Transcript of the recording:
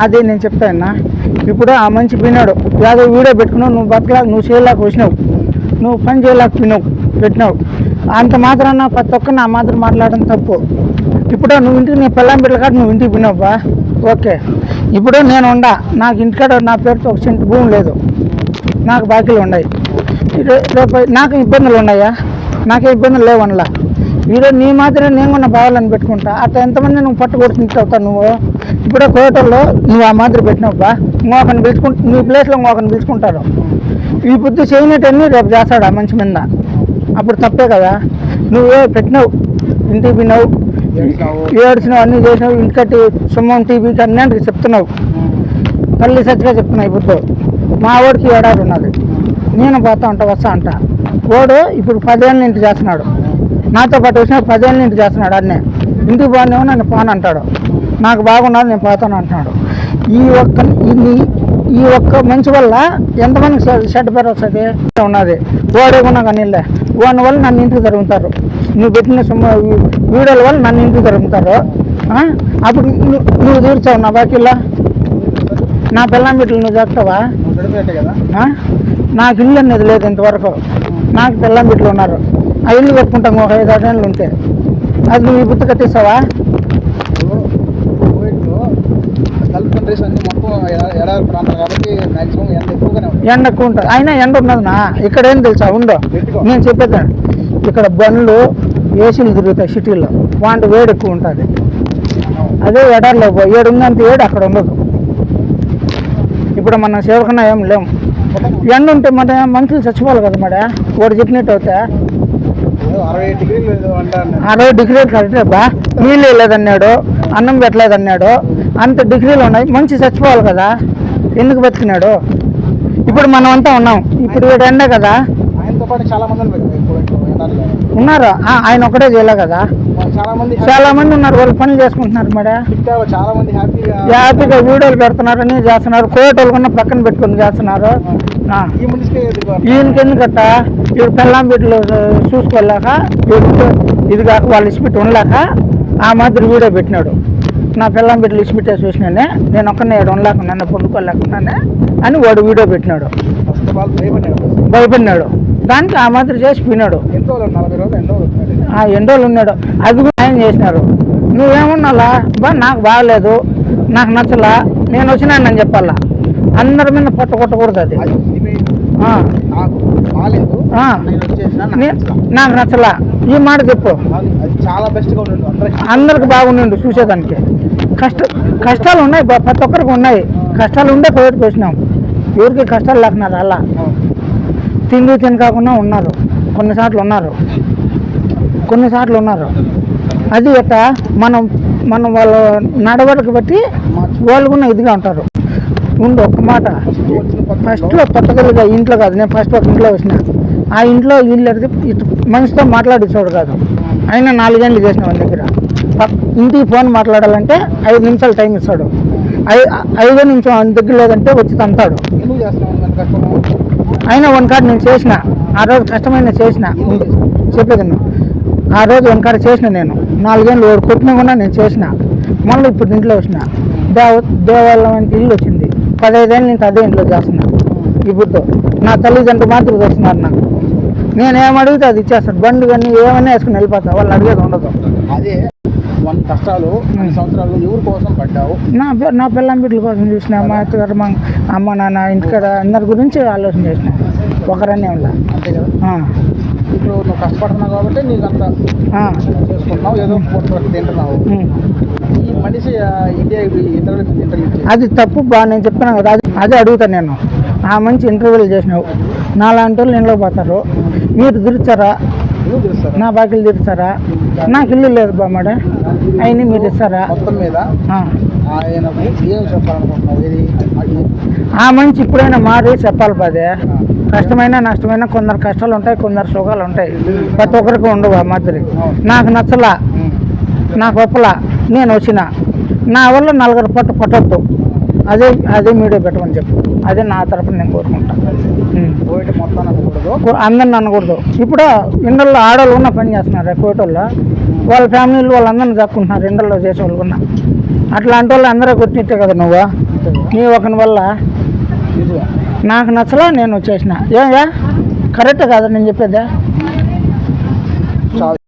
అదే నేను చెప్తాను. ఇప్పుడు ఆ మంచి పోయినాడు, ఏదో వీడియో పెట్టుకున్నావు, నువ్వు బతకలేక నువ్వు చేయలేక వచ్చినావు, నువ్వు పని చేయలేక పెట్టినావు. అంత మాత్రాన ప్రతి ఒక్కరిని ఆ మాత్రం మాట్లాడడం తప్పు. ఇప్పుడు నువ్వు ఇంటికి నీ పిల్లం బిడ్డల కాడ నువ్వు ఇంటికి పోయినావుబా, ఓకే. ఇప్పుడు నేను నాకు ఇంటికాడ నా పేరుతో 1 సెంటు భూమి లేదు, నాకు బాకీలు ఉన్నాయి. రేపు నాకు ఇబ్బందులు ఉన్నాయా? నాకే ఇబ్బందులు లేవు అనలా. ఈరోజు నీ మాత్రమే నేను కూడా బావాలని పెట్టుకుంటా. అట్లా ఎంతమంది నువ్వు పట్టుకొడుతు అవుతావు నువ్వు. ఇప్పుడు కోటల్లో నువ్వు ఆ మాదిరి పెట్టినావుబా, ఇంకొకరిని పిలుచుకుంటా, నీ ప్లేస్లో ఇంకొకరిని పిలుచుకుంటారు. ఈ బుద్ధి చేయనట్టన్నీ రేపు చేస్తాడు ఆ మంచి మీద, అప్పుడు తప్పే కదా. నువ్వే పెట్టినావు, ఇంటికి పోయినావు, ఏడ్చినావు, అన్నీ చేసినావు, ఇంటికట్టి సుమ్మం టీవీకి అన్నింటికి చెప్తున్నావు, తల్లి సచ్చిగా చెప్తున్నావు. ఇప్పుడు మా వాడికి ఏడాది ఉన్నది, నేను పోతా ఉంటా వస్తా అంట. వాడు ఇప్పుడు 10 ఏళ్ళ ఇంటి చేస్తున్నాడు, నాతో పాటు వచ్చిన 10 ఏళ్ళ ఇంటి చేస్తున్నాడు. అన్నే ఇంటికి పోనేమో నన్ను పోను అంటాడు, నాకు బాగున్నది నేను పోతాను అంటున్నాడు. ఈ ఒక్క మంచి వల్ల ఎంతమంది షెడ్ పేరు వస్తుంది ఉన్నది. ఓడేకున్నా కానీ వాడి వల్ల నన్ను ఇంటికి జరుగుతారు, నువ్వు పెట్టిన వీడియోల వల్ల నన్ను ఇంటికి జరుగుతారు. అప్పుడు నువ్వు తీర్చావు నా బాకీల్లో, నా పిల్లం బిడ్డలు నువ్వు చేస్తావా? నాకు ఇల్లు అనేది లేదు ఇంతవరకు, నాకు పిల్లం బిడ్డలు ఉన్నారు. ఆ ఇల్లు కట్టుకుంటాం ఒక 5-6 ఏళ్ళు ఉంటే, అది నువ్వు ఈ బుద్ధి కట్టిస్తావా? ఎండ ఎక్కువ ఉంటుంది, అయినా ఎండ ఉన్నది నా ఇక్కడ ఏం తెలుసా ఉండో. నేను చెప్పేదాన్ని, ఇక్కడ బండ్లు ఏసీలు తిరుగుతాయి సిటీలో, వాటి వేడి ఎక్కువ ఉంటుంది. అదే ఎడారిలో 7 ఉందంత వేడి అక్కడ ఉండదు. ఇప్పుడు మనం సేవకన్నా ఏం లేము, ఎండ ఉంటే మన మనుషులు చచ్చిపోవాలి కదా మేడ. వాడు చెప్పినట్టు అవుతా 60 డిగ్రీలు కరెక్టే బా. నీళ్ళు లేదన్నాడు, అన్నం పెట్టలేదన్నాడు, అంత డిగ్రీలు ఉన్నాయి, మంచి చచ్చిపోవాలి కదా, ఎందుకు బతికినాడు? ఇప్పుడు మనం అంతా ఉన్నాం, ఇప్పుడు వీడు ఎండ కదా. ఉన్నారు, ఆయన ఒకటే చేయలే కదా, చాలా మంది ఉన్నారు, వాళ్ళు పనులు చేసుకుంటున్నారు మేడం. హ్యాపీగా వీడియోలు పెడుతున్నారు, అన్నీ చేస్తున్నారు, కోటోళ్ళు కూడా పక్కన పెట్టుకుని చేస్తున్నారు. ఈయనకి ఎందుకట్ట, వీడు పెళ్ళాం బిడ్డలు చూసుకోలేక, ఇది కాక వాళ్ళు ఇచ్చిపెట్టి ఉండలేక ఆ మాదిరి వీడియో పెట్టినాడు. నా పిల్లం బిడ్డలు ఇచ్చిపెట్టే చూసినానే, నేను ఒక్కనే ఉండలేకున్నాను, పొందుకోలేకున్నానే అని వాడు వీడియో పెట్టినాడు. భయపడినాడు, దానికి ఆ మాదిరి చేసి పోయినాడు. ఎన్ని రోజులు ఉన్నాడు, అది కూడా ఆయన చేసినారు. నువ్వేమన్నాలా బా, నాకు బాగలేదు, నాకు నచ్చలా, నేను వచ్చినానని చెప్పాలా, అందరి మీద కొట్టకూడదు. అది నాకు నచ్చలా, ఈ మాట చెప్పు. అందరికి బాగుండు చూసేదానికి. కష్టాలు ఉన్నాయి, ప్రతి ఒక్కరికి ఉన్నాయి. కష్టాలు ఉండే కోవిడ్కి వచ్చినాం, ఎవరికి కష్టాలు లేకున్నారు. అలా తినకాకుండా ఉన్నారు, కొన్నిసార్లు ఉన్నారు. అది ఎట్ట మనం వాళ్ళ నడవడికి బట్టి వాళ్ళు కూడా ఇదిగా ఉంటారు. ఒక్క మాట, ఫస్ట్లో కొత్తగా ఇంట్లో కాదు, నేను ఫస్ట్ ఒక ఇంట్లో వచ్చిన, ఆ ఇంట్లో వీళ్ళు మనిషితో మాట్లాడించాడు కాదు, అయినా 4 ఏళ్ళు చేసిన వాళ్ళ దగ్గర. ఇంటికి ఫోన్ మాట్లాడాలంటే 5 నిమిషాలు టైం ఇస్తాడు, 5 నిమిషం ఆయన దగ్గర లేదంటే వచ్చి తంతాడు. అయినా 1 కాడ నేను చేసిన, ఆ రోజు కష్టమైన చేసిన, చెప్పేది నువ్వు, ఆ రోజు 1 కాడ చేసిన నేను 4 ఏళ్ళు కొట్టినా కూడా నేను చేసిన. మళ్ళీ ఇప్పుడు ఇంట్లో వచ్చిన, దేవాలయం అంటే ఇల్లు వచ్చింది, 15 ఏళ్ళు నుంచి అదే ఇంట్లో చేస్తున్నా. ఇప్పుడు నా తల్లిదండ్రులు మాత్రం చేస్తున్నారు నాకు, నేనేమడిగితే అది ఇచ్చేస్తాను. బండి కానీ ఏమన్నా వేసుకుని వెళ్ళిపోతా, వాళ్ళు అడిగేది ఉండదు. అదే కష్టాలు సంవత్సరాలు ఎవరి కోసం పడ్డావు? నా పిల్లం బిడ్డల కోసం చూసిన, మా అత్తగారు, మా అమ్మ నాన్న, ఇంటికాడ అందరి గురించి ఆలోచన చేసిన, ఒకరనే ఉన్నా. అంతే కదా, ఇప్పుడు నువ్వు కష్టపడుతున్నావు కాబట్టి నీకు అంతా చేసుకుంటున్నావు, ఏదో తింటున్నావు. ఈ మనిషి ఇంటర్వ్యూ అది తప్పు బా, నేను చెప్తున్నాను కదా, అదే అడుగుతాను నేను. ఆ మంచి ఇంటర్వ్యూలు చేసినావు, నాలాంటి వాళ్ళు ఇంట్లో పోతారు, మీరు తీర్చారా? నా బాకీలు తీర్చారా? నాకు ఇల్లు లేదు బా మేడం, అయినా మీరు ఇస్తారా? మొత్తం మీద ఆ మంచి ఇప్పుడైనా మారి చెప్పాలి బాదే. కష్టమైనా నష్టమైనా కొందరు కష్టాలు ఉంటాయి, కొందరు సుఖాలు ఉంటాయి, ప్రతి ఒక్కరికి ఉండవు. ఆ మాదిరి నాకు నచ్చలా, నాకు ఒప్పలా, నేను వచ్చిన, నా వల్ల 4 పట్టొద్దు, అదే మీడియా పెట్టమని చెప్పు. అదే నా తరపున నేను కోరుకుంటాను. అందరిని అనకూడదు. ఇప్పుడు ఇండల్లో ఆడవాళ్ళు ఉన్న పని చేస్తున్నారు కోటల్లో, వాళ్ళ ఫ్యామిలీలు వాళ్ళందరినీ దక్కుంటున్నారు ఎండల్లో చేసేవాళ్ళు కూడా. అట్లాంటి వాళ్ళు అందరూ కొట్టినట్టే కదా నువ్వు. నీ ఒకని వల్ల నిజమే. నాకు నచ్చలా, నేను చేసిన. ఏమయ్యా కరెక్ట్ కాదా నేను చెప్పేదే? చాలా